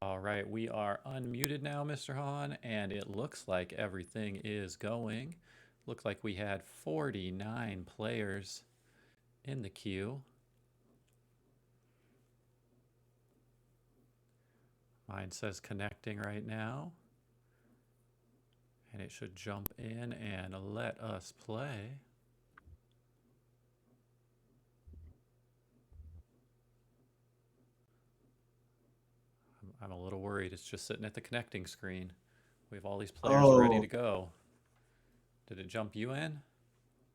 All right, we are unmuted now, Mr. Hahn, and it looks like everything is going. Looks like we had 49 players in the queue. Mine says connecting right now, and it should jump in and let us play. I'm a little worried. It's just sitting at the connecting screen. We have all these players ready Oh, to go. Did it jump you in?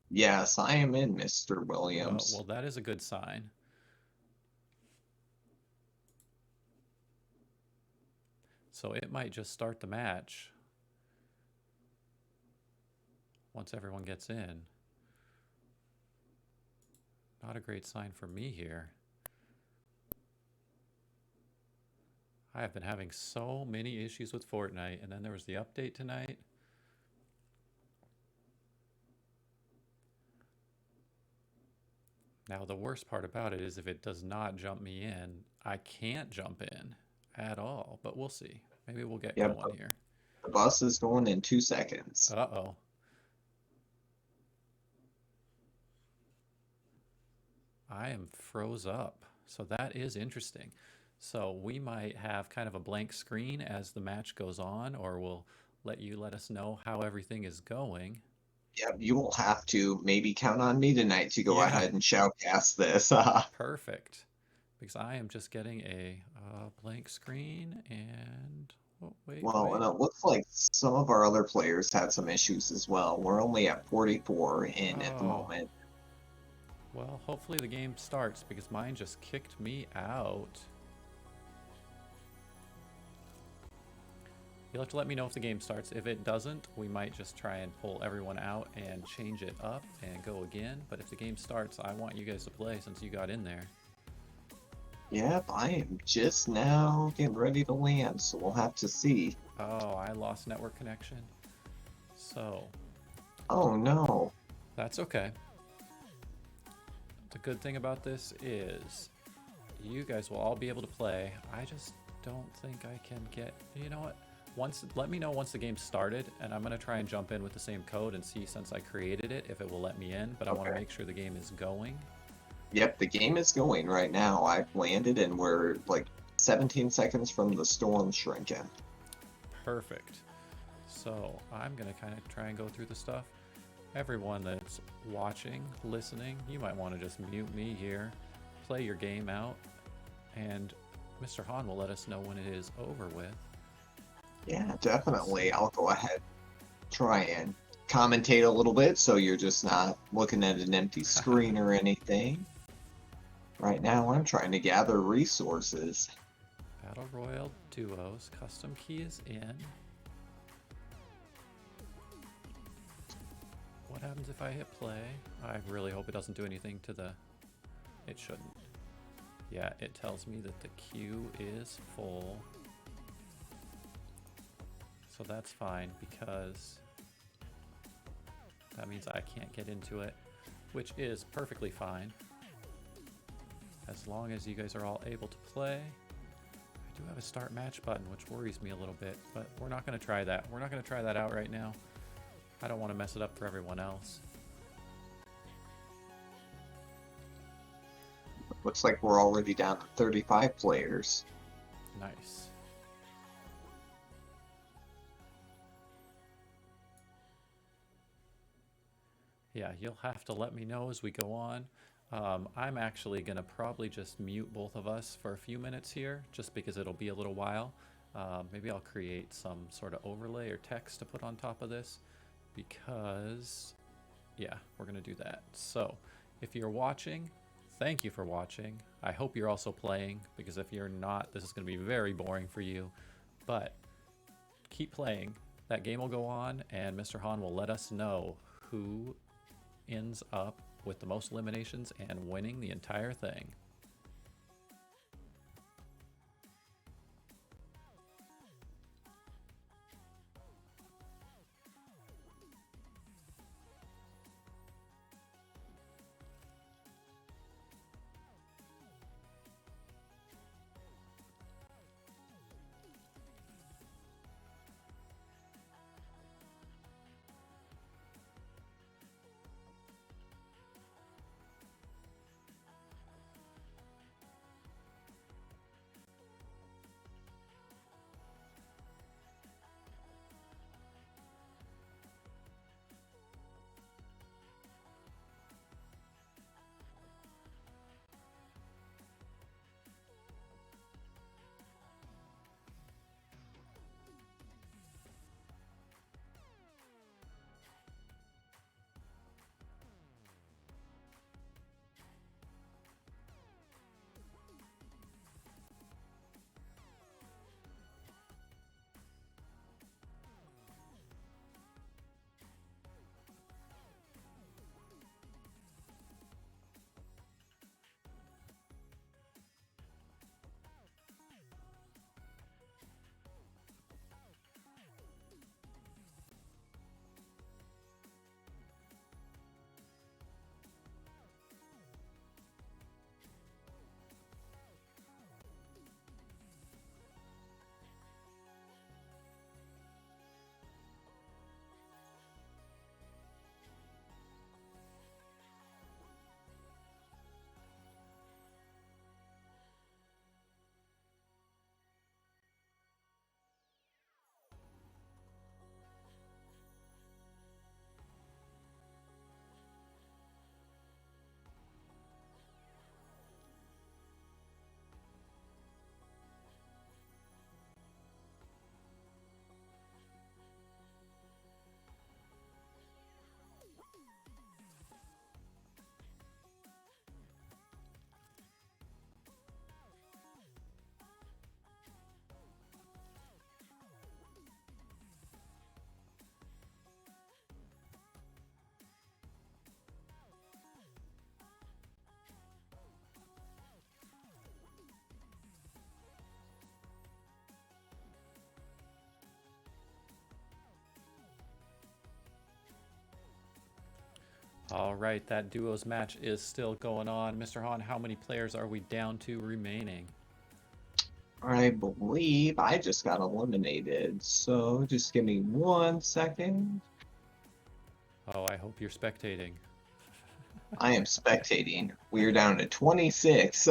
yes, I am in, Mr. Well, Williams. that is a good sign. So it might just start the match once everyone gets in. Not a great sign for me here. I have been having so many issues with Fortnite, and then there was the update tonight. Now, the worst part about it is if it does not jump me in, I can't jump in at all, but we'll see. Maybe we'll get Yep, going here. the bus is going in 2 seconds. Uh-oh. I am froze up. So that is interesting. So we might have kind of a blank screen as the match goes on, or we'll let us know how everything is going. Yep, you will have to maybe count on me tonight to go Yeah, ahead and shoutcast this. perfect. Because I am just getting a blank screen and oh, Well, and wait. it looks like some of our other players had some issues as well. We're only at 44 in at the Oh, moment. well, hopefully the game starts because mine just kicked me out. You'll have to let me know if the game starts. If it doesn't, we might just try and pull everyone out and change it up and go again. But if the game starts, I want you guys to play since you got in there. Yep, I am just now getting ready to land, so we'll have to see. Oh, I lost network connection. So, Oh no. that's okay. The good thing about this is you guys will all be able to play. I just don't think I can get. You know what? Let me know once the game started, and I'm gonna try and jump in with the same code and see since I created it if it will let me in. But I want to Okay. make sure the game is going. Yep, the game is going right now. I've landed and we're like 17 seconds from the storm shrinking. Perfect. So I'm gonna kind of try and go through the stuff. Everyone that's watching, listening, you might want to just mute me here, play your game out, and Mr. Han will let us know when it is over with. Yeah, So, definitely. I'll go ahead, try and commentate a little bit so you're just not looking at an empty screen or anything. Right now, I'm trying to gather resources. Battle Royale Duos, custom key is in. What happens if I hit play? I really hope it doesn't do anything to the... It shouldn't. Yeah, it tells me that the queue is full. So that's fine because that means I can't get into it, which is perfectly fine. As long as you guys are all able to play. I do have a start match button, which worries me a little bit, but we're not going to try that. We're not going to try that out right now. I don't want to mess it up for everyone else. Looks like we're already down to 35 players. Nice. Yeah, you'll have to let me know as we go on. I'm actually going to probably just mute both of us for a few minutes here, just because it'll be a little while. Maybe I'll create some sort of overlay or text to put on top of this, because, yeah, we're going to do that. So, if you're watching, thank you for watching. I hope you're also playing, because if you're not, this is going to be very boring for you. But keep playing. That game will go on, and Mr. Han will let us know who ends up with the most eliminations and winning the entire thing. All right, that duos match is still going on. Mr. Hahn, how many players are we down to remaining? I believe I just got eliminated, so just give me 1 second. Oh, I hope you're spectating. I am spectating. We are down to 26.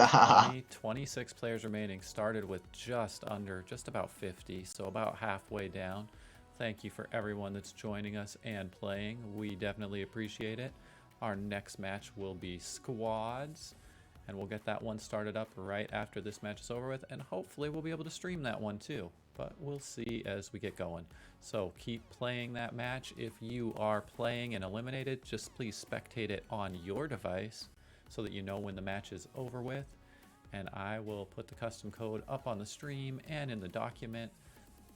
26 players remaining. Started with just about 50, so about halfway down. Thank you for everyone that's joining us and playing. We definitely appreciate it. Our next match will be squads, and we'll get that one started up right after this match is over with, and hopefully we'll be able to stream that one too. But we'll see as we get going. So keep playing that match. If you are playing and eliminated, just please spectate it on your device so that you know when the match is over with. And I will put the custom code up on the stream and in the document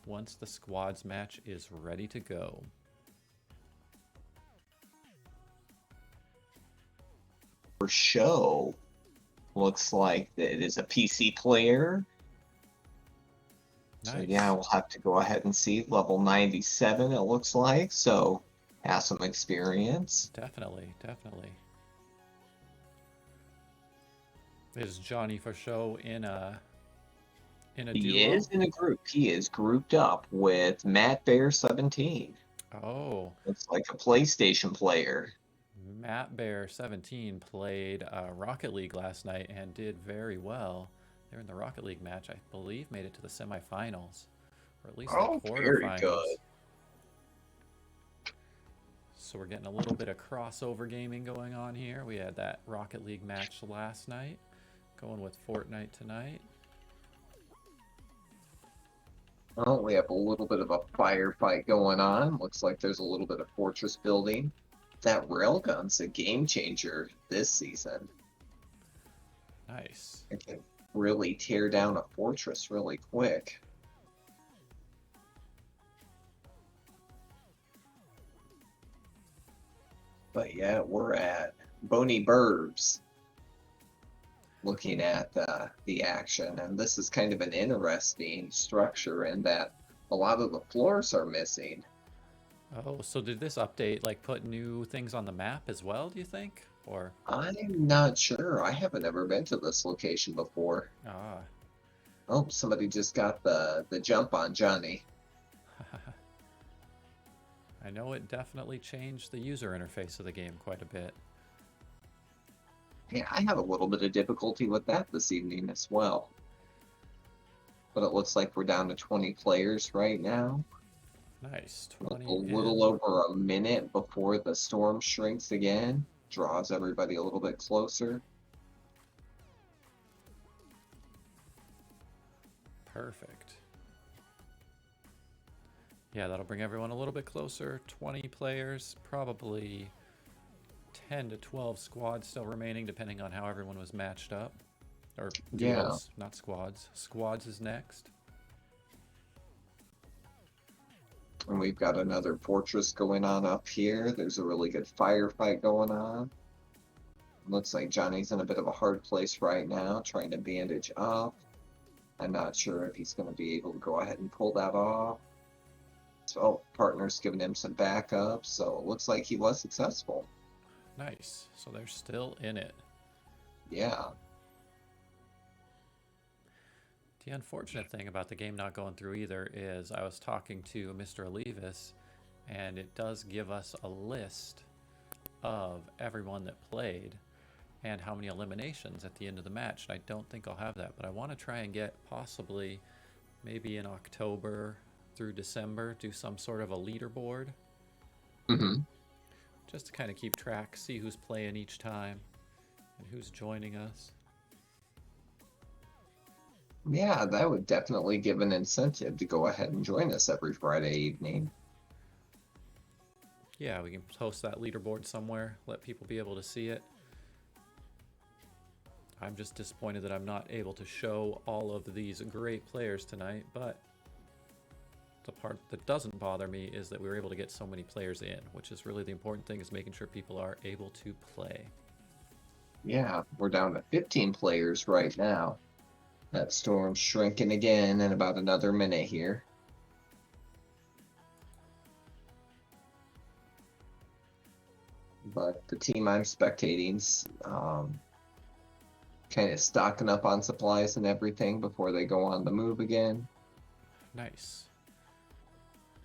once the squads match is ready to go. For show, looks like it is a PC player. Nice. So yeah, we'll have to go ahead and see. Level 97, it looks like. So has some experience. Definitely, definitely. Is Johnny for show in a duo? He is in a group. He is grouped up with Matt Bear 17. Oh. Looks like a PlayStation player. Matt Bear 17 played Rocket League last night and did very well. They're in the Rocket League match, I believe, made it to the semifinals, or at least the Very quarterfinals. good. So we're getting a little bit of crossover gaming going on here. We had that Rocket League match last night, going with Fortnite tonight. Well, we have a little bit of a firefight going on. Looks like there's a little bit of fortress building. That railgun's a game changer this season. Nice. It can really tear down a fortress really quick. But yeah, we're at Boney Burbs looking at the action, and this is kind of an interesting structure in that a lot of the floors are missing. Oh, so did this update like put new things on the map as well, do you think? Or I'm not sure. I haven't ever been to this location before. ah. Oh, somebody just got the jump on Johnny. I know it definitely changed the user interface of the game quite a bit. Yeah, I have a little bit of difficulty with that this evening as well. But it looks like we're down to 20 players right now. Nice, With 20 a little over a minute before the storm shrinks again. Draws everybody a little bit closer. Perfect. Yeah, that'll bring everyone a little bit closer. 20 players, probably 10 to 12 squads still remaining, depending on how everyone was matched up. Or duos, not squads. Squads is next. And we've got another fortress going on up here. There's a really good firefight going on. Looks like Johnny's in a bit of a hard place right now, trying to bandage up. I'm not sure if he's going to be able to go ahead and pull that off. So, partner's giving him some backup, so it looks like he was successful. Nice. So they're still in it. Yeah. The unfortunate thing about the game not going through either is I was talking to Mr. Levis, and it does give us a list of everyone that played and how many eliminations at the end of the match. And I don't think I'll have that, but I want to try and get possibly maybe in October through December, do some sort of a leaderboard. Just to kind of keep track, see who's playing each time and who's joining us. Yeah, that would definitely give an incentive to go ahead and join us every Friday evening. Yeah, we can post that leaderboard somewhere, let people be able to see it. I'm just disappointed that I'm not able to show all of these great players tonight, but the part that doesn't bother me is that we were able to get so many players in, which is really the important thing, is making sure people are able to play. Yeah, we're down to 15 players right now. That storm's shrinking again in about another minute here. but the team I'm spectating's kind of stocking up on supplies and everything before they go on the move again. Nice.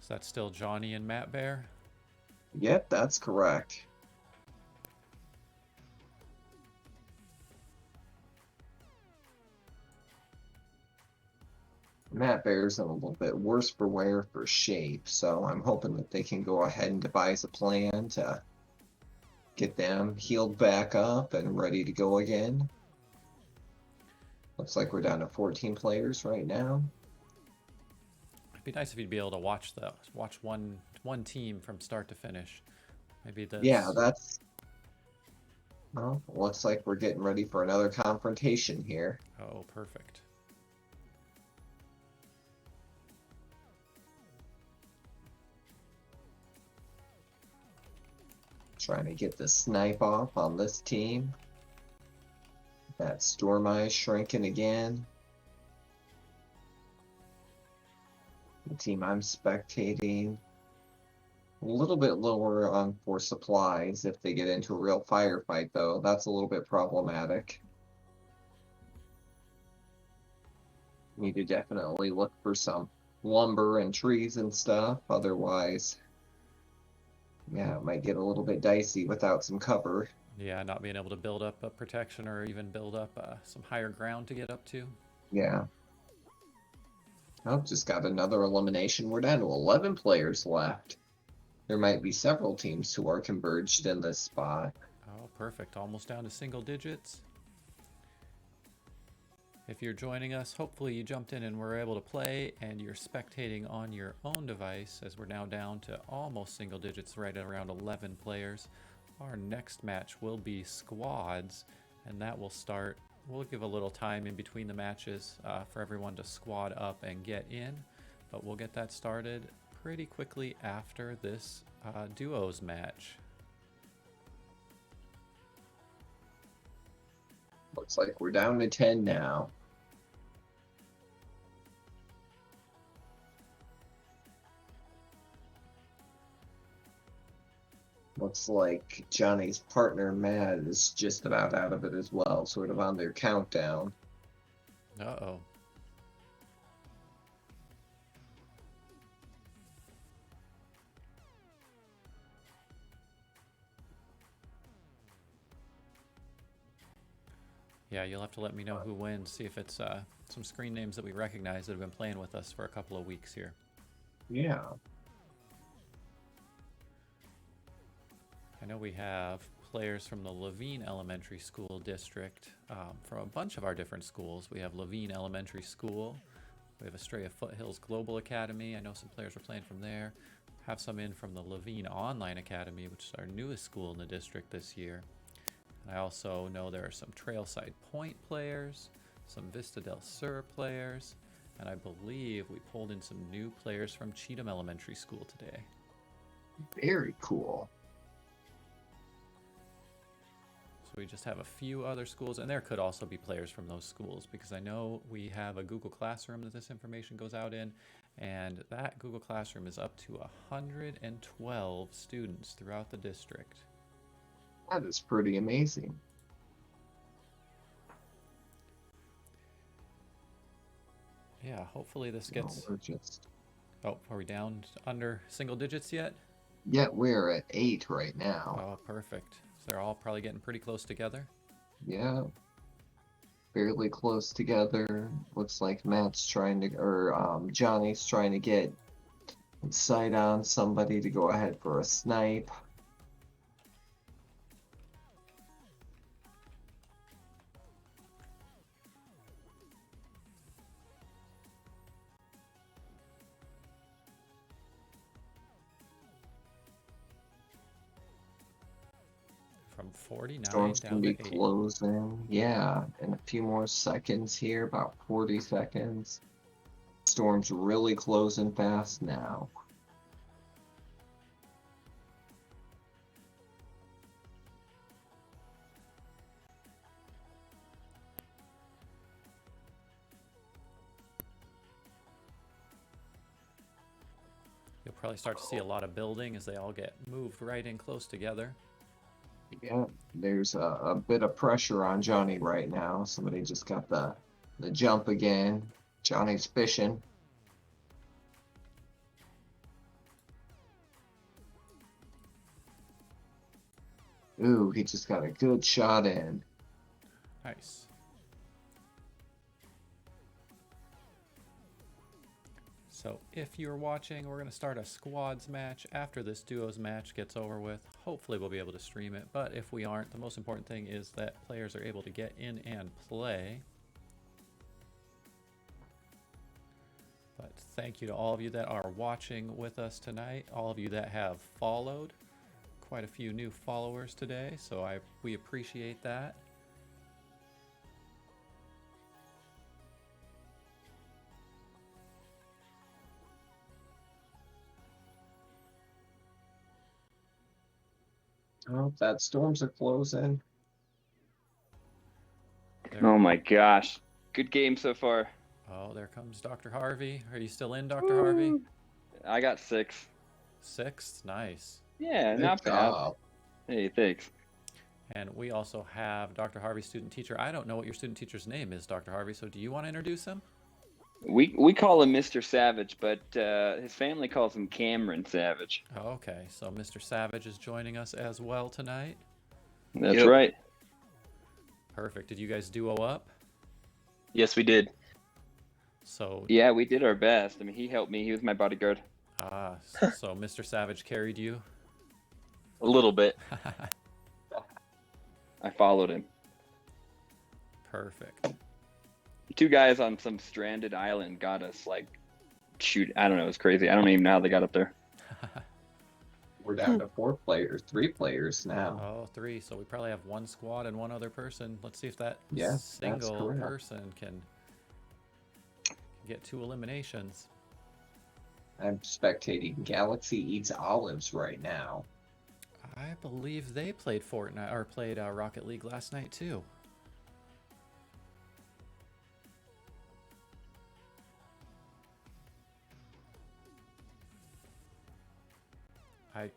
Is that still Johnny and Matt Bear? Yep, that's correct. Matt Bear's in a little bit worse for wear for shape, so I'm hoping that they can go ahead and devise a plan to get them healed back up and ready to go again. Looks like we're down to 14 players right now. It'd be nice if you'd be able to watch one team from start to finish. Maybe Yeah, this. that's well, looks like we're getting ready for another confrontation here. Oh, perfect. Trying to get the snipe off on this team. That storm eye shrinking again. The team I'm spectating a little bit lower on for supplies if they get into a real firefight, though. That's a little bit problematic. Need to definitely look for some lumber and trees and stuff. Otherwise, yeah, it might get a little bit dicey without some cover. Yeah, not being able to build up a protection or even build up some higher ground to get up to. Yeah. Oh, just got another elimination. We're down to 11 players left. There might be several teams who are converged in this spot. Oh, perfect. Almost down to single digits. If you're joining us, hopefully you jumped in and were able to play and you're spectating on your own device as we're now down to almost single digits, right at around 11 players. Our next match will be squads, and that will start. We'll give a little time in between the matches for everyone to squad up and get in, but we'll get that started pretty quickly after this duos match. Looks like we're down to 10 now. Looks like Johnny's partner, Matt, is just about out of it as well, sort of on their countdown. Uh-oh. Yeah, you'll have to let me know who wins. See if it's some screen names that we recognize that have been playing with us for a couple of weeks here. Yeah. I know we have players from the Levine Elementary School District from a bunch of our different schools. We have Levine Elementary School. We have Estrella Foothills Global Academy. I know some players are playing from there. Have some in from the Levine Online Academy, which is our newest school in the district this year. And I also know there are some Trailside Point players, some Vista del Sur players, and I believe we pulled in some new players from Cheatham Elementary School today. Very cool. So we just have a few other schools, and there could also be players from those schools because I know we have a Google Classroom that this information goes out in, and that Google Classroom is up to 112 students throughout the district. That is pretty amazing. Yeah, hopefully this gets... we're just... Oh, are we down under single digits yet? Yeah, we're at 8 right now. Oh, perfect. So they're all probably getting pretty close together. Yeah. Fairly close together. Looks like Matt's trying to, or Johnny's trying to get sight on somebody to go ahead for a snipe. From 49 Storm's down gonna to be 8. closing. Yeah, in a few more seconds here, about 40 seconds. Storm's really closing fast now. You'll probably start to see a lot of building as they all get moved right in close together. Yeah, there's a bit of pressure on Johnny right now. Somebody just got the jump again. Johnny's fishing. Ooh, he just got a good shot in. Nice. So if you're watching, we're going to start a squads match after this duos match gets over with. Hopefully we'll be able to stream it, but if we aren't, the most important thing is that players are able to get in and play. But thank you to all of you that are watching with us tonight, all of you that have followed. Quite a few new followers today, so we appreciate that. Oh, that storms are closing. Oh my gosh. Good game so far. Oh, there comes Dr. Harvey. Are you still in, Dr. Harvey? I got 6. 6th? Nice. Yeah, Good not bad. job. Hey, thanks. And we also have Dr. Harvey, student teacher. I don't know what your student teacher's name is, Dr. Harvey, so do you want to introduce him? We call him Mr. Savage, but his family calls him Cameron Savage. Okay, so Mr. Savage is joining us as well tonight. That's right. Perfect. Did you guys duo up? Yes, we did. So Yeah, we did our best. I mean, he helped me. He was my bodyguard. so Mr. Savage carried you? A little bit. I followed him. Perfect. 2 guys on some stranded island got us, like, shoot. I don't know. It was crazy. I don't even know how they got up there. We're down to 4 players, 3 players now. Oh, 3. So we probably have 1 squad and 1 other person. Let's see if that Yes, that's single correct. person can get 2 eliminations. I'm spectating Galaxy Eats Olives right now. I believe they played Fortnite or played Rocket League last night too.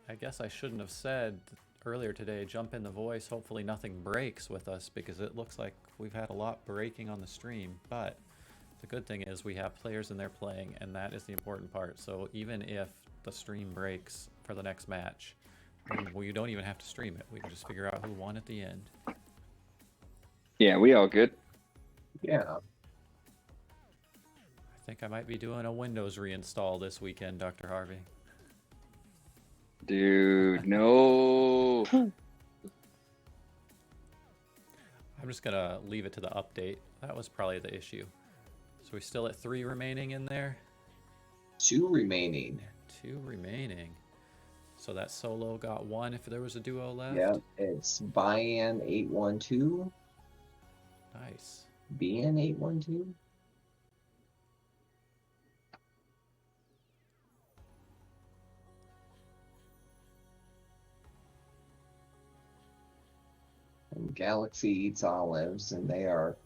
I guess I shouldn't have said earlier today, jump in the voice. Hopefully nothing breaks with us because it looks like we've had a lot breaking on the stream. But the good thing is we have players in there playing, and that is the important part. So even if the stream breaks for the next match, we don't even have to stream it. We can just figure out who won at the end. Yeah, we all good. Yeah. I think I might be doing a Windows reinstall this weekend, Dr. Harvey. Dude, no. I'm just gonna leave it to the update. That was probably the issue. So we're still at 3 remaining in there? 2 remaining. 2 remaining. So that solo got 1 if there was a duo left? Yeah, it's Bian812. Nice. BN812? And Galaxy Eats Olives, and they are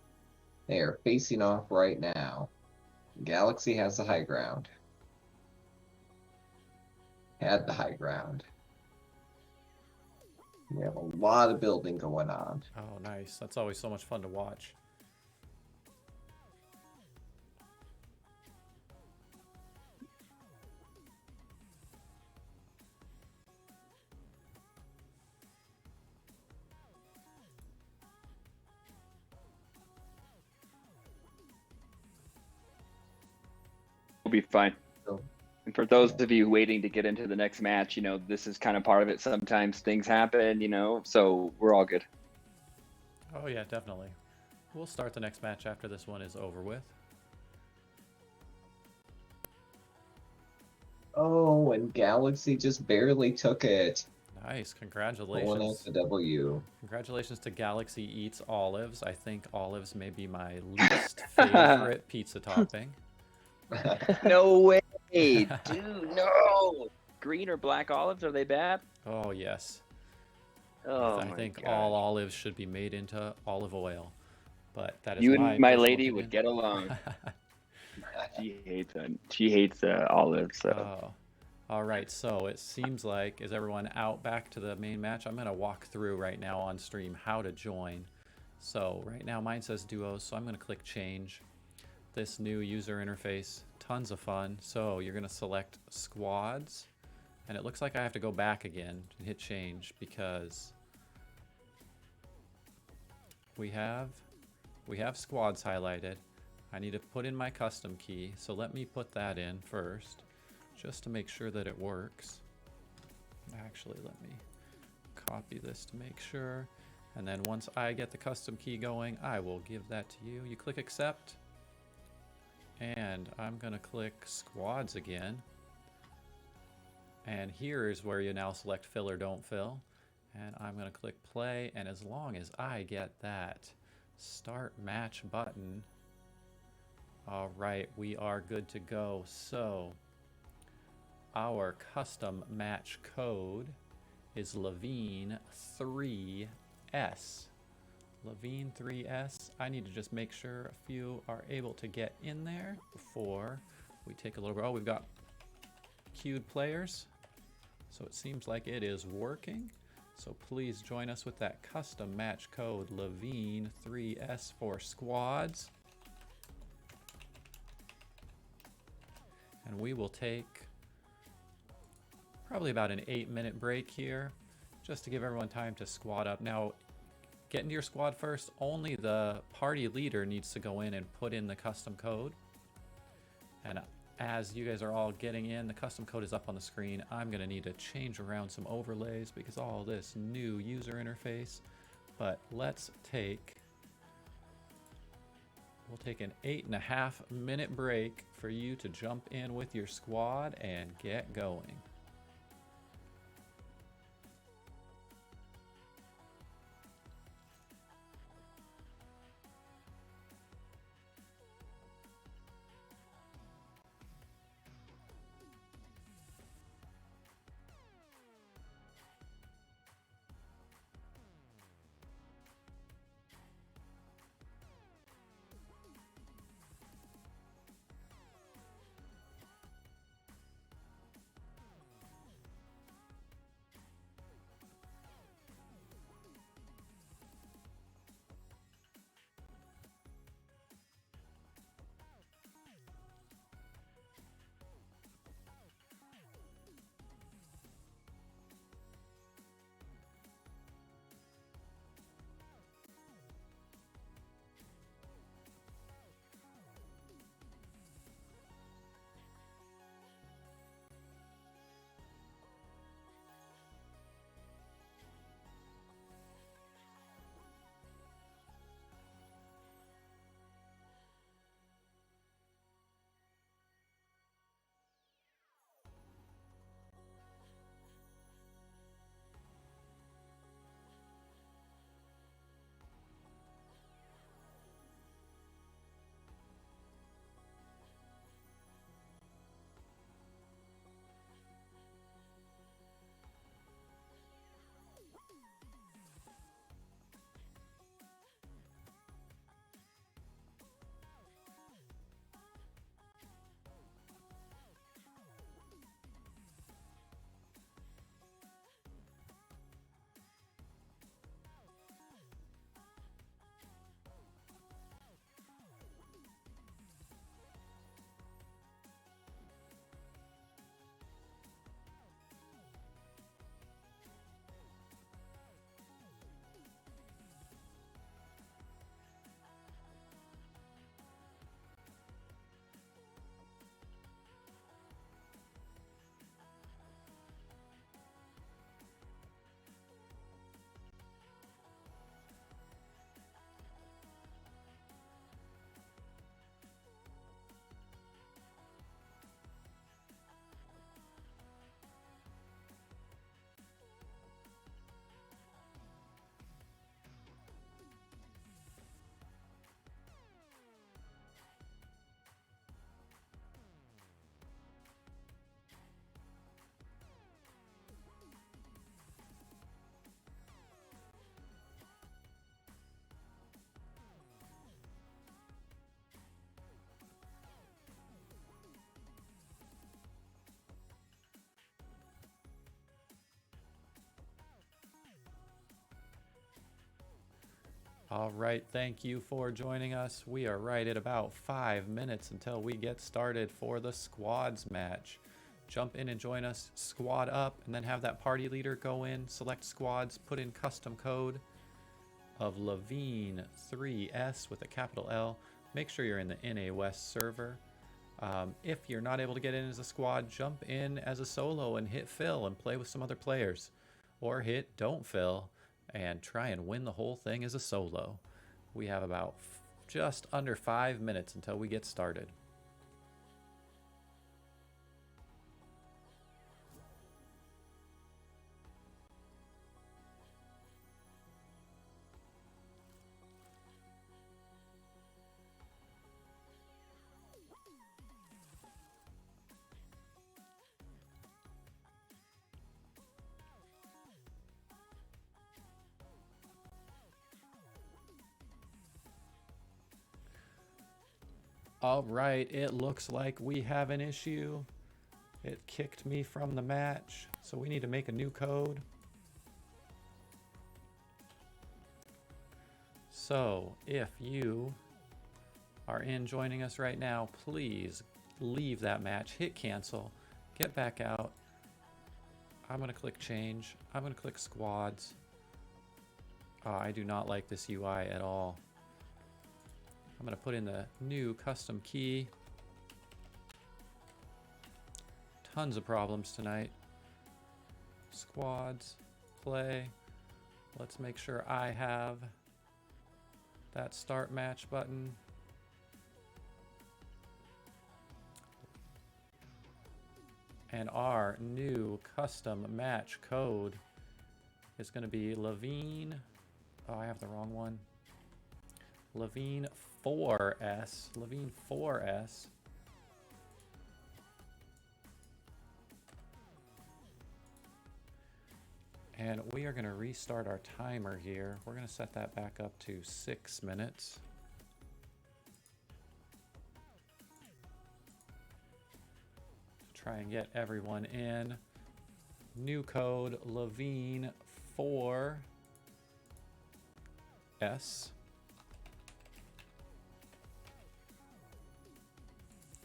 facing off right now. Galaxy has the high ground. Had the high ground. We have a lot of building going on. Oh, nice. That's always so much fun to watch. We'll be fine. So, And for those of you waiting to get into the next match, you know, this is kind of part of it. Sometimes things happen, you know, so we're all good. Oh yeah, definitely. We'll start the next match after this one is over with. oh, and Galaxy just barely took it. Nice. Pulling out Congratulations. the W. Congratulations to Galaxy Eats Olives. I think olives may be my least favorite pizza topping. No way, dude, no. Green or black olives, are they bad? Oh yes. Oh, I my think gosh. all olives should be made into olive oil. But that is You my and my personal lady opinion. would get along. She hates olives. So. Oh. All right, so it seems like, is everyone out back to the main match? I'm going to walk through right now on stream how to join. So right now mine says duos, so I'm going to click change. This new user interface, tons of fun. So you're going to select squads, and it looks like I have to go back again and hit change because we have squads highlighted. I need to put in my custom key, so let me put that in first, just to make sure that it works. Actually, let me copy this to make sure. And then once I get the custom key going, I will give that to you. You click accept, and I'm gonna click squads again. And here is where you now select fill or don't fill. And I'm gonna click play, and as long as I get that start match button, all right, we are good to go. So our custom match code is Levine3S. Levine3S. I need to just make sure a few are able to get in there before we take a little bit. Oh, we've got queued players. So it seems like it is working. So please join us with that custom match code Levine3S for squads. And we will take probably about an 8-minute break here just to give everyone time to squad up. Now, get into your squad first. Only the party leader needs to go in and put in the custom code. And as you guys are all getting in, the custom code is up on the screen. I'm going to need to change around some overlays because all this new user interface. But we'll take an 8.5-minute break for you to jump in with your squad and get going. All right, thank you for joining us. We are right at about 5 minutes until we get started for the squads match. Jump in and join us, squad up, and then have that party leader go in, select squads, put in custom code of Levine 3S with a capital L. Make sure you're in the NA West server. If you're not able to get in as a squad, jump in as a solo and hit fill and play with some other players. Or hit don't fill and try and win the whole thing as a solo. We have about just under 5 minutes until we get started. All right, it looks like we have an issue. It kicked me from the match, so we need to make a new code. So, if you are in joining us right now, please leave that match, hit cancel, get back out. I'm going to click change. I'm going to click squads. I do not like this UI at all. I'm going to put in the new custom key. Tons of problems tonight. Squads, play. Let's make sure I have that start match button. And our new custom match code is going to be Levine. Oh, I have the wrong one. Levine 4S. Levine 4S. And we are going to restart our timer here. We're going to set that back up to 6 minutes. Try and get everyone in. New code Levine 4S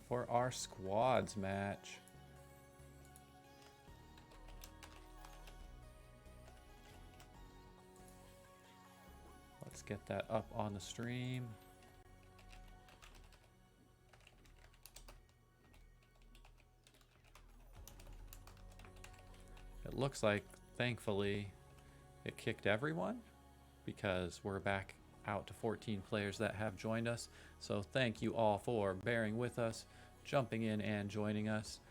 for our squads match. Let's get that up on the stream. It looks like, thankfully, it kicked everyone because we're back out to 14 players that have joined us. So thank you all for bearing with us, jumping in and joining us.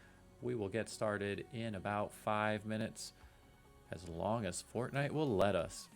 We will get started in about 5 minutes, as long as Fortnite will let us.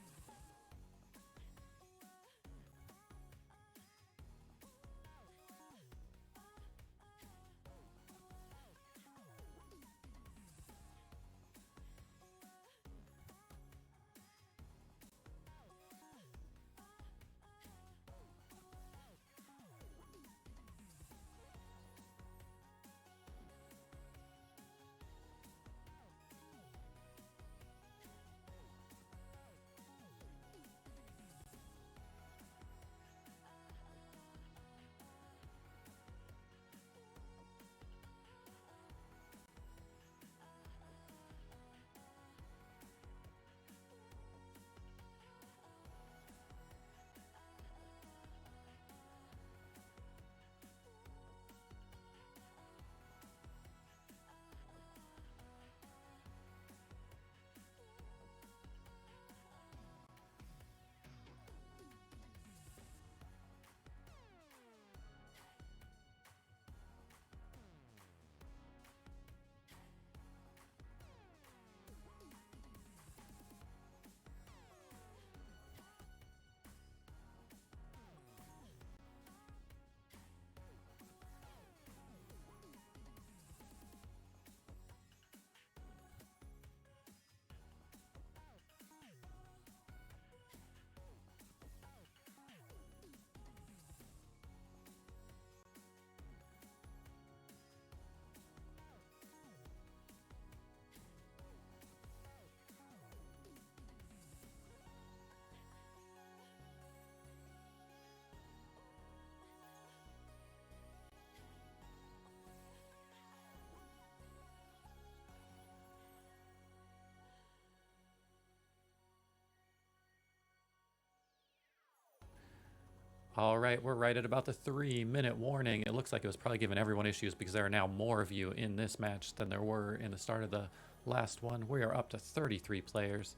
All right, we're right at about the 3-minute warning. It looks like it was probably giving everyone issues because there are now more of you in this match than there were in the start of the last one. We are up to 33 players.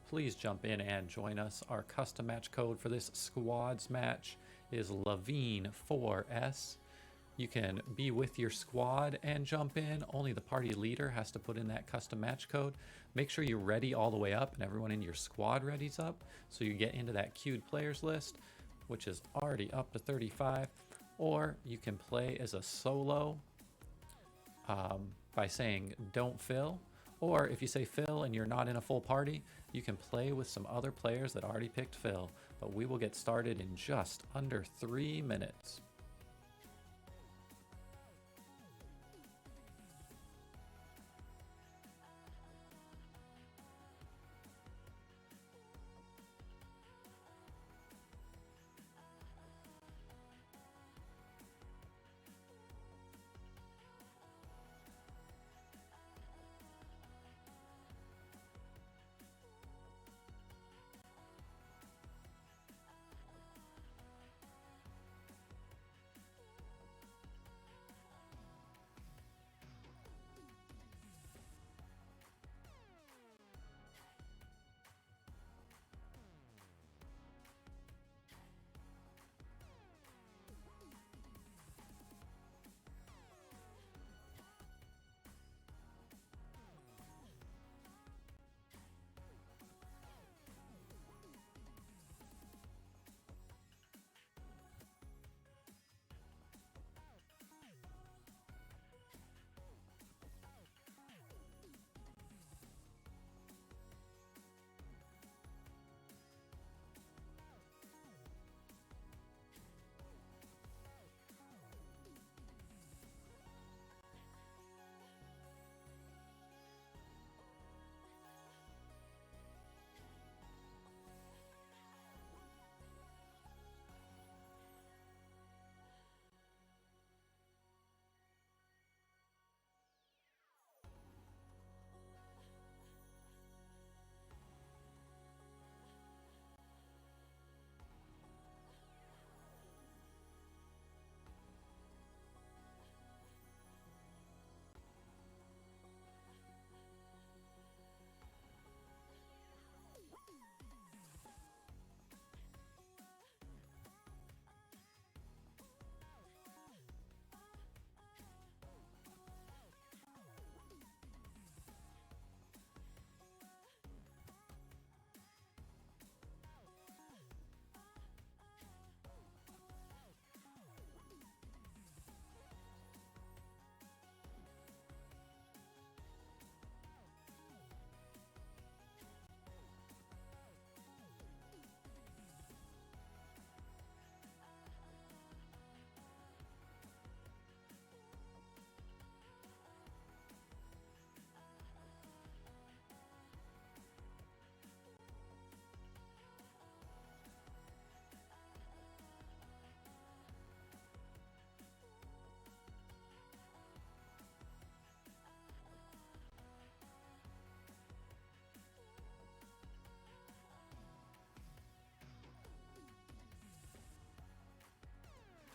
Please jump in and join us. Our custom match code for this squads match is Levine4S. You can be with your squad and jump in. Only the party leader has to put in that custom match code. Make sure you ready all the way up and everyone in your squad readies up so you get into that queued players list, which is already up to 35. Or you can play as a solo by saying don't fill. Or if you say fill and you're not in a full party, you can play with some other players that already picked fill. But we will get started in just under 3 minutes.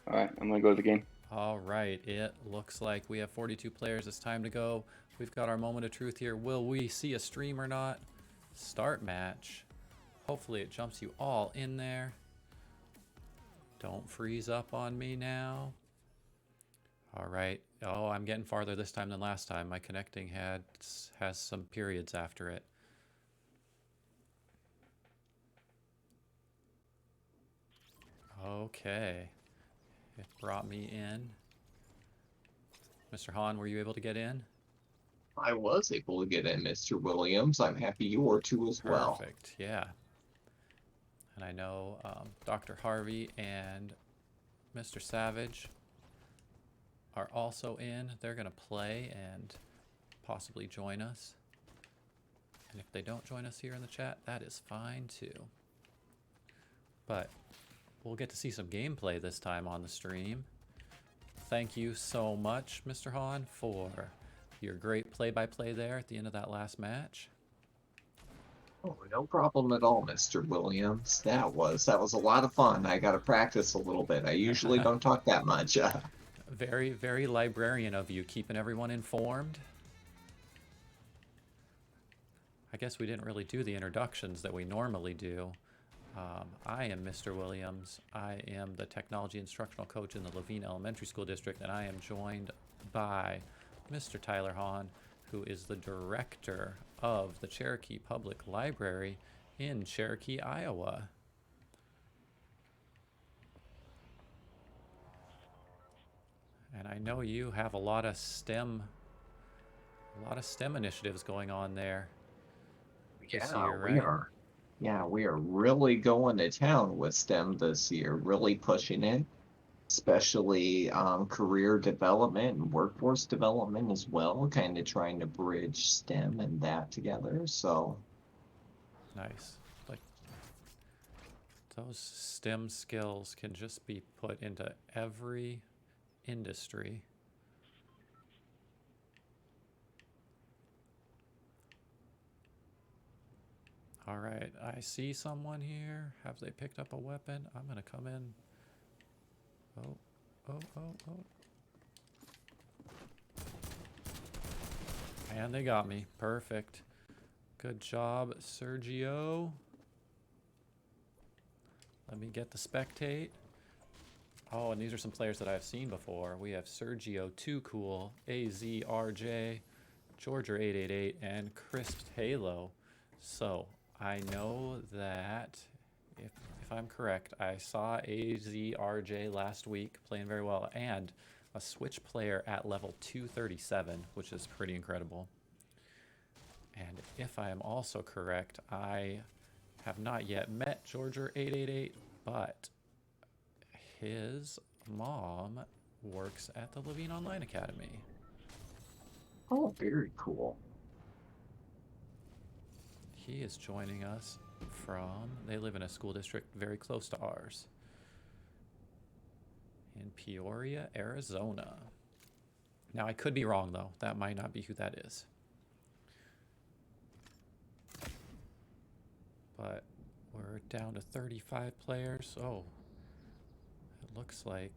All right, I'm gonna go to the game. All right, it looks like we have 42 players. It's time to go. We've got our moment of truth here. Will we see a stream or not? Start match. Hopefully it jumps you all in there. Don't freeze up on me now. All right. Oh, I'm getting farther this time than last time. My connecting has some periods after it. Okay. It brought me in. Mr. Hahn, were you able to get in? I was able to get in, Mr. Williams. I'm happy you were too as well. Perfect, yeah. And I know Dr. Harvey and Mr. Savage are also in. They're going to play and possibly join us. And if they don't join us here in the chat, that is fine too. But we'll get to see some gameplay this time on the stream. Thank you so much, Mr. Hahn, for your great play-by-play there at the end of that last match. Oh, no problem at all, Mr. Williams. That was a lot of fun. I got to practice a little bit. I usually don't talk that much. Very, very librarian of you, keeping everyone informed. I guess we didn't really do the introductions that we normally do. I am Mr. Williams. I am the technology instructional coach in the Levine Elementary School District, and I am joined by Mr. Tyler Hahn, who is the director of the Cherokee Public Library in Cherokee, Iowa. And I know you have a lot of STEM initiatives going on there this Yeah, year, we right? are. Yeah, we are really going to town with STEM this year, really pushing it, especially career development and workforce development as well, kind of trying to bridge STEM and that together. So, Nice. Like those STEM skills can just be put into every industry. All right, I see someone here. Have they picked up a weapon? I'm gonna come in. Oh, oh, oh, oh. And they got me. Perfect. Good job, Sergio. Let me get the spectate. Oh, and these are some players that I've seen before. We have Sergio Too Cool, AZRJ, Georger888, and Crisp Halo. So I know that if I'm correct, I saw AZRJ last week playing very well, and a Switch player at level 237, which is pretty incredible. And if I am also correct, I have not yet met Georger888, but his mom works at the Levine Online Academy. oh, very cool. He is joining us from, they live in a school district very close to ours in Peoria, Arizona. Now, I could be wrong, though. That might not be who that is. But we're down to 35 players. Oh, it looks like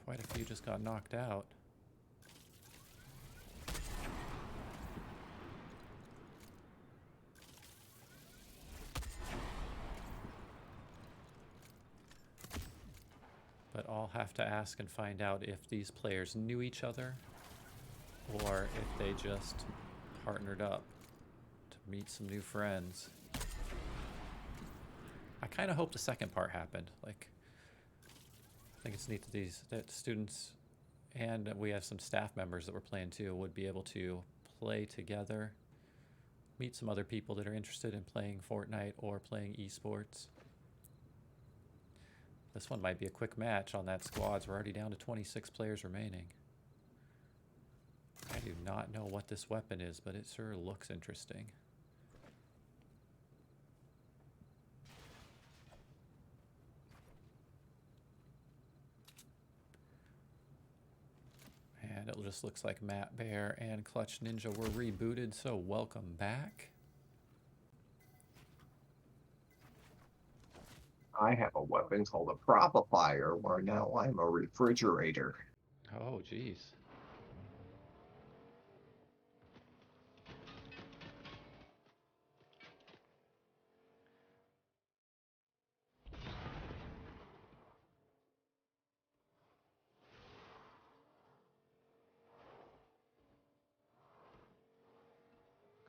quite a few just got knocked out. But I'll have to ask and find out if these players knew each other or if they just partnered up to meet some new friends. I kind of hope the second part happened. Like, I think it's neat that students and we have some staff members that we're playing too would be able to play together, meet some other people that are interested in playing Fortnite or playing esports. This one might be a quick match on that squads. We're already down to 26 players remaining. I do not know what this weapon is, but it sure looks interesting. And it just looks like Matt Bear and Clutch Ninja were rebooted, so welcome back. I have a weapon called a propifier, where now I'm a refrigerator. Oh, geez.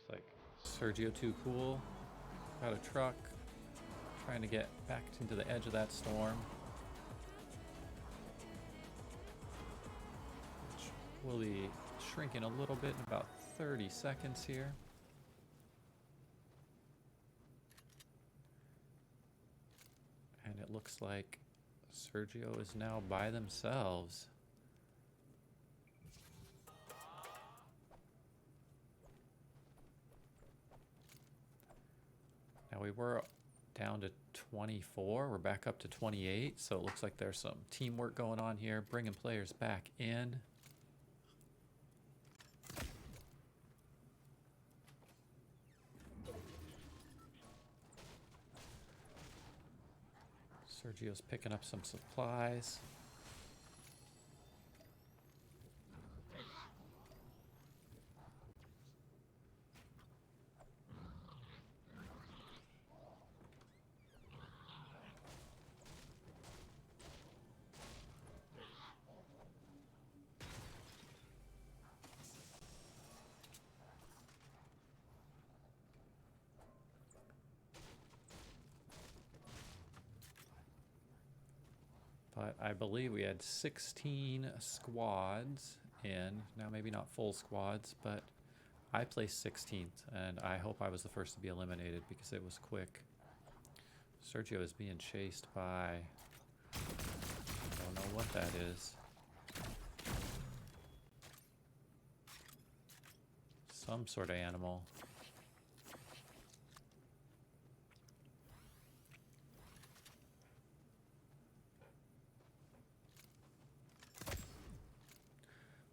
Looks like Sergio Too Cool got a truck, trying to get back into the edge of that storm, which will be shrinking a little bit in about 30 seconds here. And it looks like Sergio is now by themselves. Now we were down to 24. We're back up to 28. So it looks like there's some teamwork going on here, bringing players back in. Sergio's picking up some supplies. But I believe we had 16 squads in. Now, maybe not full squads, but I placed 16th, and I hope I was the first to be eliminated because it was quick. Sergio is being chased by... I don't know what that is. Some sort of animal.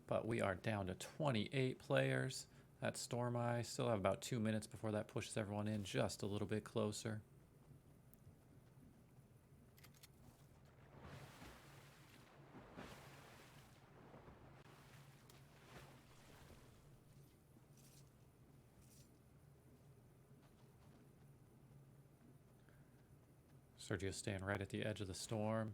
But we are down to 28 players. That's Storm Eye. Still have about 2 minutes before that pushes everyone in just a little bit closer. Sergio's staying right at the edge of the storm.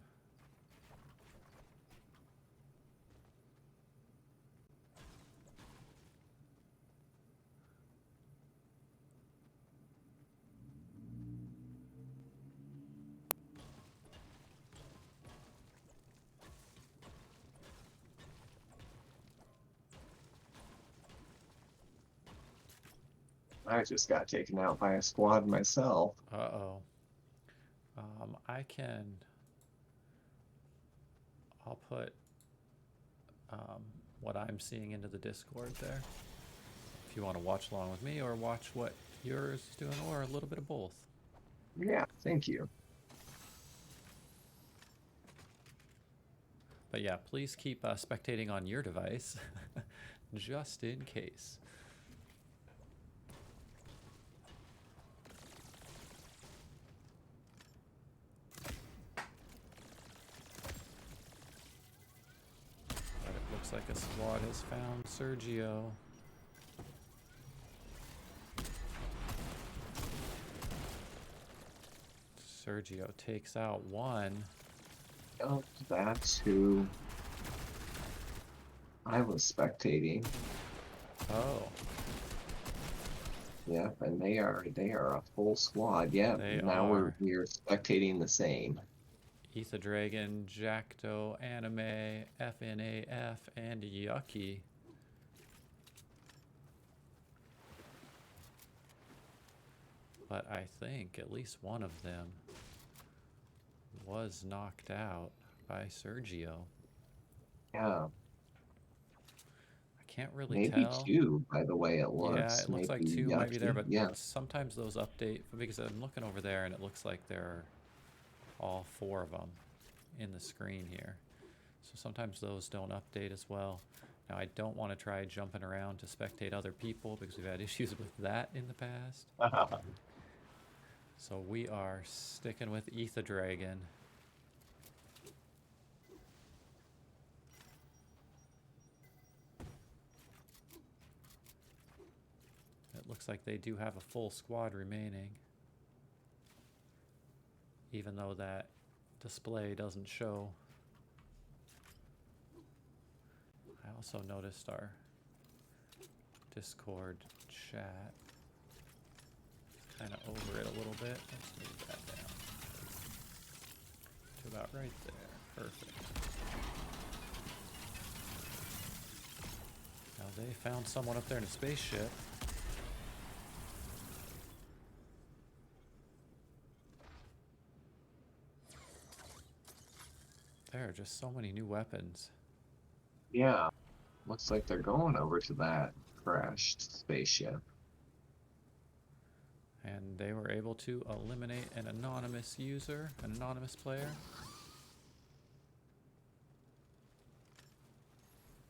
I just got taken out by a squad myself. Uh-oh. I'll put what I'm seeing into the Discord there. If you want to watch along with me or watch what yours is doing, or a little bit of both. Yeah, thank you. But yeah, please keep spectating on your device, just in case. But it looks like a squad has found Sergio. Sergio takes out one. Oh, that's who I was spectating. Oh, Yep, and they are a full squad. Yep, They now are. we're spectating the same. Ether Dragon, Jackdo, Anime, FNAF, and Yucky. But I think at least one of them was knocked out by Sergio. Yeah, I can't really maybe tell. two, by the way it Yeah, looks. it looks like Maybe two might be there, Yucky. but Yeah. sometimes those update, because I'm looking over there and it looks like there are all four of them in the screen here. So sometimes those don't update as well. Now, I don't want to try jumping around to spectate other people because we've had issues with that in the past. So we are sticking with Ether Dragon. It looks like they do have a full squad remaining, even though that display doesn't show. I also noticed our Discord chat is kind of over it a little bit. Let's move that down to about right there. Perfect. Now they found someone up there in a spaceship. There are just so many new weapons. Yeah, looks like they're going over to that crashed spaceship. And they were able to eliminate an anonymous user, an anonymous player.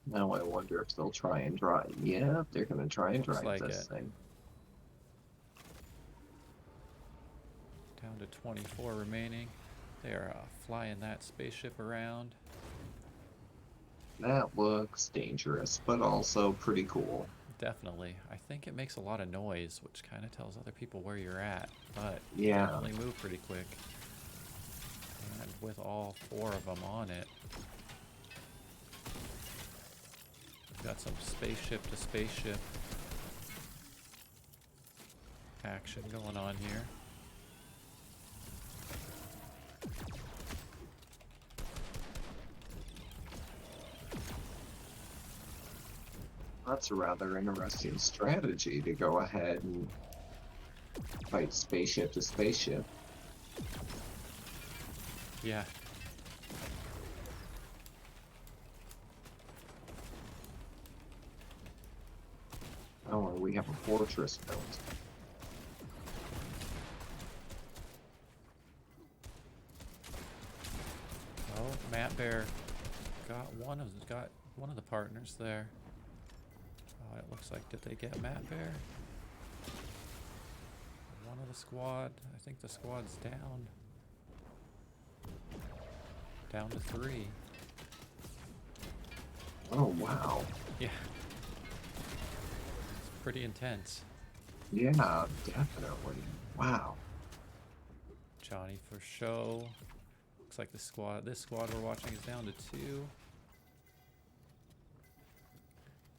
Now I wonder if they'll try and drive. Yeah, they're going to try and Looks drive like this it. thing. Down to 24 remaining. They're flying that spaceship around. That looks dangerous, but also pretty cool. Definitely. I think it makes a lot of noise, which kind of tells other people where you're at, but you Yeah. definitely move pretty quick. And with all 4 of them on it, got some spaceship to spaceship action going on here. That's a rather interesting strategy to go ahead and fight spaceship to spaceship. Yeah. Oh, and we have a fortress built. Oh, Matt Bear got one of the partners there. Oh, it looks like, did they get Matt Bear? One of the squad. I think the squad's down. Down to 3. Oh, wow. Yeah. It's pretty intense. Yeah, definitely. Wow. Johnny for show. Looks like this squad we're watching is down to 2.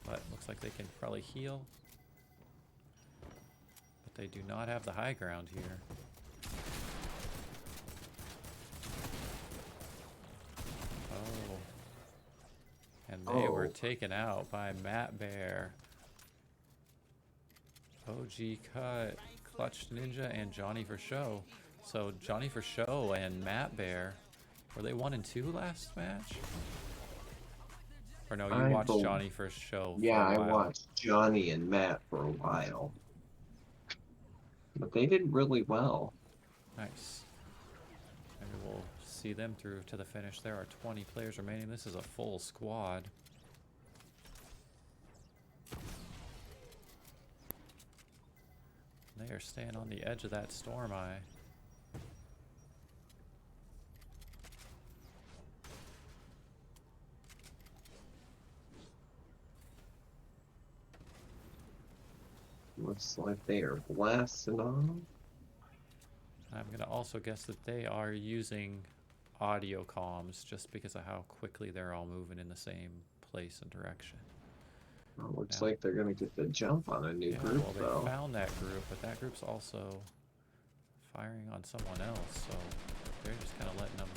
But looks like they can probably heal. But they do not have the high ground here. Oh. And they were taken out by Matt Bear. OG Cut, Clutch Ninja, and Johnny for show. So Johnny for show and Matt Bear, were they 1 and 2 last match? Or no, you watched Johnny for show for Yeah, a I while. watched Johnny and Matt for a while. But they did really well. Nice. Maybe we'll see them through to the finish. There are 20 players remaining. This is a full squad. They are staying on the edge of that storm eye. Looks like they are blasting on. I'm going to also guess that they are using audio comms just because of how quickly they're all moving in the same place and direction. Well, looks like they're going to get the jump on a new group, well, they though. found that group, but that group's also firing on someone else, so they're just kind of letting them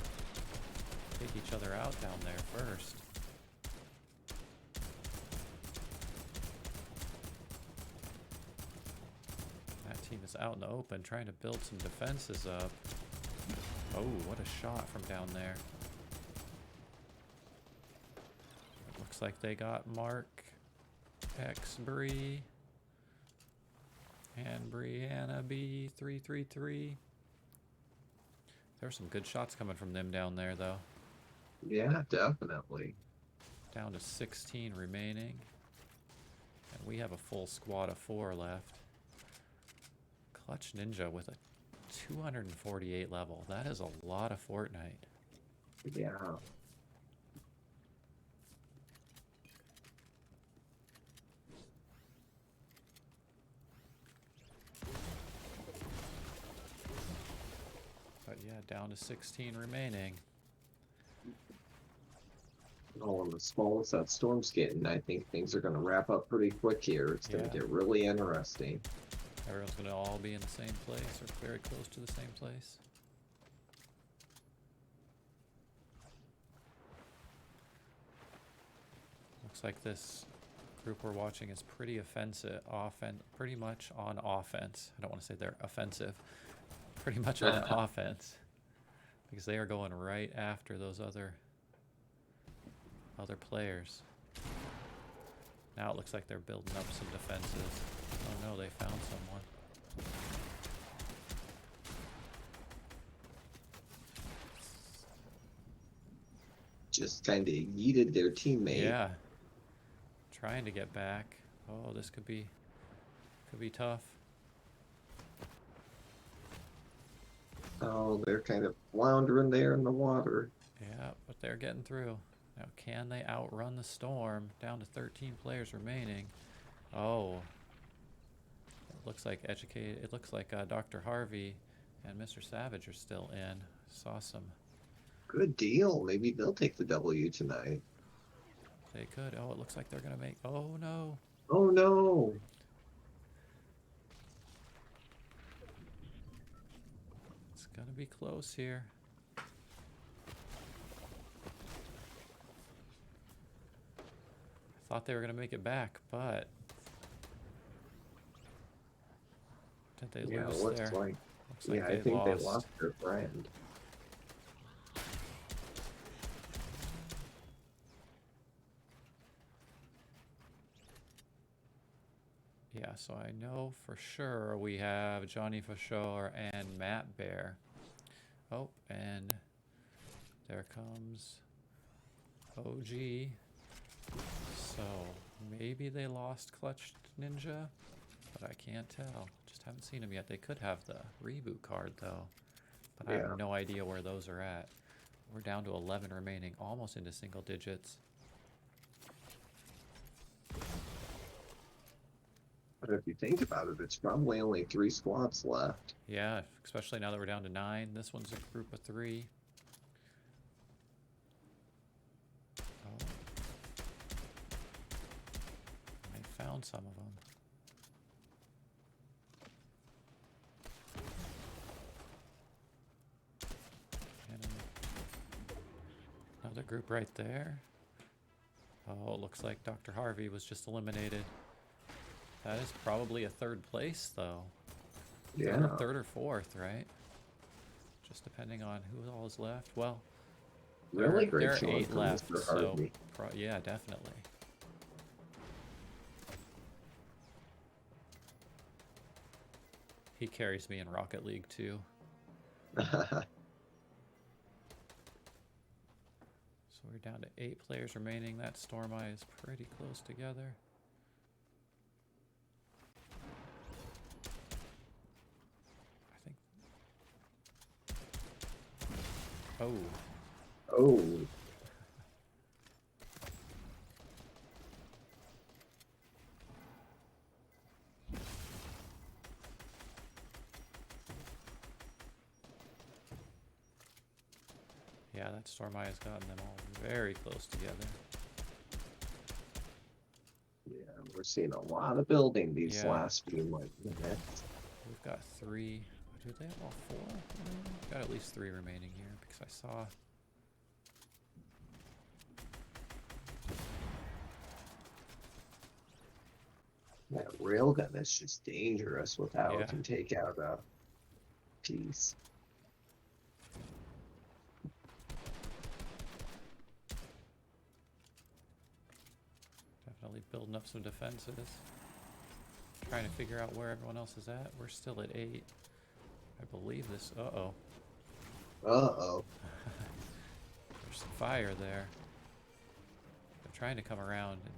take each other out down there first. That team is out in the open trying to build some defenses up. Oh, what a shot from down there. It looks like they got Mark, X Bree, and Brianna B333. There's some good shots coming from them down there, though. Yeah, definitely. Down to 16 remaining. And we have a full squad of 4 left. Clutch Ninja with a 248 level. That is a lot of Fortnite. Yeah. But yeah, down to 16 remaining. Oh, and the smallest that storm's getting, I think things are going to wrap up pretty quick here. It's going to get really interesting. Everyone's going to all be in the same place or very close to the same place. Looks like this group we're watching is pretty offensive, pretty much on offense. I don't want to say they're offensive. Pretty much on offense. Because they are going right after those other players. Now it looks like they're building up some defenses. Oh no, they found someone. Just kind of yeeted their teammate. Yeah. Trying to get back. Oh, this could be tough. Oh, they're kind of floundering there in the water. Yeah, but they're getting through. Now, can they outrun the storm? Down to 13 players remaining. Oh, it looks like Dr. Harvey and Mr. Savage are still in. Saw some. Good deal. Maybe they'll take the W tonight. They could. Oh, it looks like they're gonna make. Oh no. Oh no. It's gonna be close here. I thought they were gonna make it back, but did they Yeah, lose looks there? like. Looks Yeah, like I they think they lost. lost their friend. Yeah, so I know for sure we have Johnny Fashore and Matt Bear. Oh, and there comes OG. So maybe they lost Clutch Ninja, but I can't tell. Just haven't seen them yet. They could have the reboot card though, but I Yeah. have no idea where those are at. We're down to 11 remaining, almost into single digits. But if you think about it, it's probably only 3 squads left. Yeah, especially now that we're down to 9. This one's a group of 3. Oh. I found some of them. And another group right there. Oh, it looks like Dr. Harvey was just eliminated. That is probably a 3rd place, though. Yeah. Third or 4th, right? Just depending on who all is left. Well, Really great there are showing 8 from left, Mr. so Harvey. yeah, definitely. He carries me in Rocket League too. So we're down to 8 players remaining. That Storm Eye is pretty close together. I think. Oh. Oh. Yeah, that Storm Eye has gotten them all very close together. Yeah, we're seeing a lot of building these Yeah. last few minutes. We've got 3. Do they have all 4? We've got at least 3 remaining here because I saw. That railgun is just dangerous with how Yeah. it can take out a piece. Definitely building up some defenses. Trying to figure out where everyone else is at. We're still at 8. I believe this. Uh-oh. Uh-oh. There's some fire there. They're trying to come around and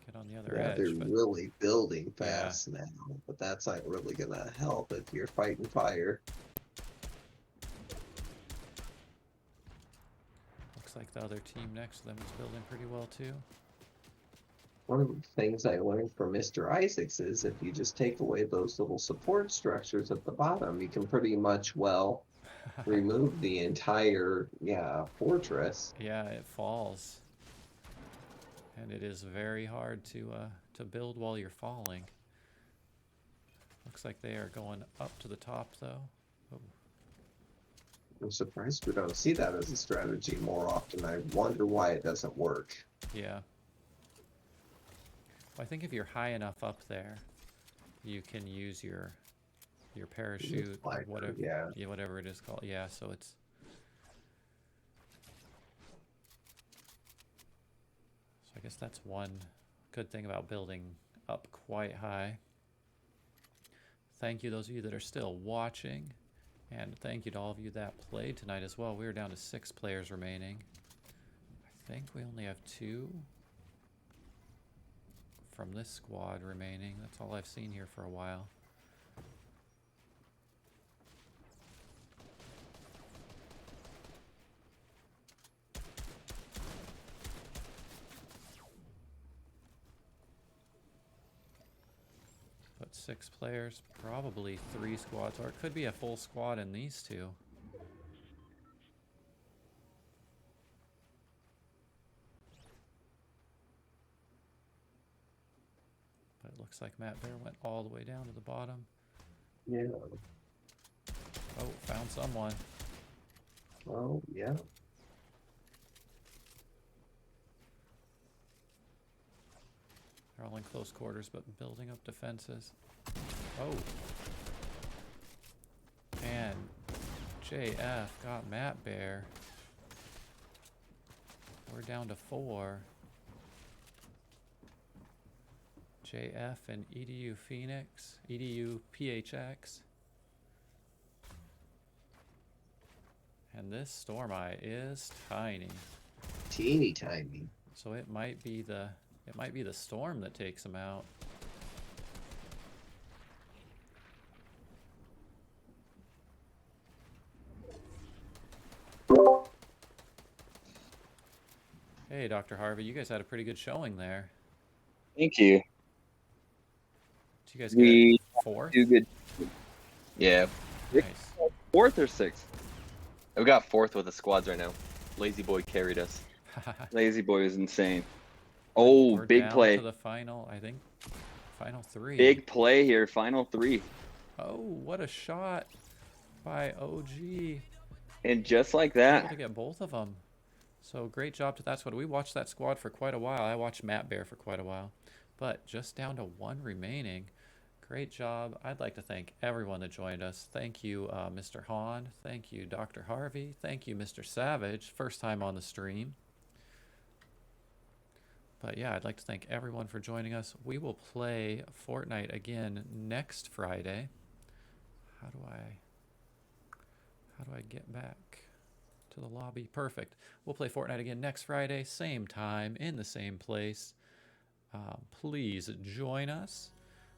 get on the other Yeah, edge. they're But really building fast now, but that's not really gonna help if you're fighting fire. looks like the other team next to them is building pretty well too. One of the things I learned from Mr. Isaacs is if you just take away those little support structures at the bottom, you can pretty much, well, remove the entire, fortress. Yeah, it falls. And it is very hard to build while you're falling. Looks like they are going up to the top though. Oh. I'm surprised we don't see that as a strategy more often. I wonder why it doesn't work. Yeah. Well, I think if you're high enough up there, you can use your parachute or Like, whatever. yeah. Whatever it is called. Yeah, so it's. So I guess that's one good thing about building up quite high. Thank you, those of you that are still watching, and thank you to all of you that played tonight as well. We are down to 6 players remaining. I think we only have 2 from this squad remaining. That's all I've seen here for a while. 6 players, probably 3 squads, or it could be a full squad in these two. But it looks like Matt Bear went all the way down to the bottom. Yeah. Oh, found someone. Oh, yeah. They're all in close quarters, but building up defenses. Oh. And JF got Matt Bear. We're down to 4. JF and EDU Phoenix, EDU PHX. And this Storm Eye is tiny. Teeny tiny. So it might be the storm that takes him out. Hey, Dr. Harvey, you guys had a pretty good showing there. Thank you. Did you guys We get 4th? do good. Yeah. Nice. 4th or 6th? We got 4th with the squads right now. Lazy boy carried us. Lazy boy is insane. Oh, We're big down play. to the final, I think, final 3. Big play here. Final 3. Oh, what a shot by OG. And just like Able to that. get both of them. So great job to that squad. We watched that squad for quite a while. I watched Matt Bear for quite a while. But just down to 1 remaining. Great job. I'd like to thank everyone that joined us. Thank you, Mr. Hahn. Thank you, Dr. Harvey. Thank you, Mr. Savage. First time on the stream. But yeah, I'd like to thank everyone for joining us. We will play Fortnite again next Friday. How do I get back to the lobby? Perfect. We'll play Fortnite again next Friday, same time, in the same place. Please join us.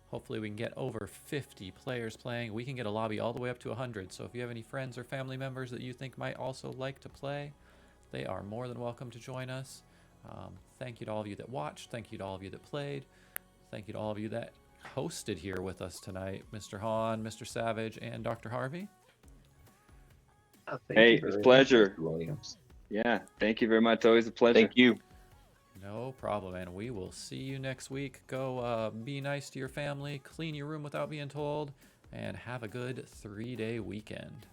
Hopefully we can get over 50 players playing. We can get a lobby all the way up to 100. So if you have any friends or family members that you think might also like to play, they are more than welcome to join us. Thank you to all of you that watched. Thank you to all of you that played. Thank you to all of you that hosted here with us tonight, Mr. Hahn, Mr. Savage, and Dr. Harvey. Oh, thank Hey, you it's a very much, pleasure. Mr. Williams. Yeah. Thank you very much. Always a pleasure. Thank you. No problem, and we will see you next week. Go be nice to your family, clean your room without being told, and have a good 3-day weekend.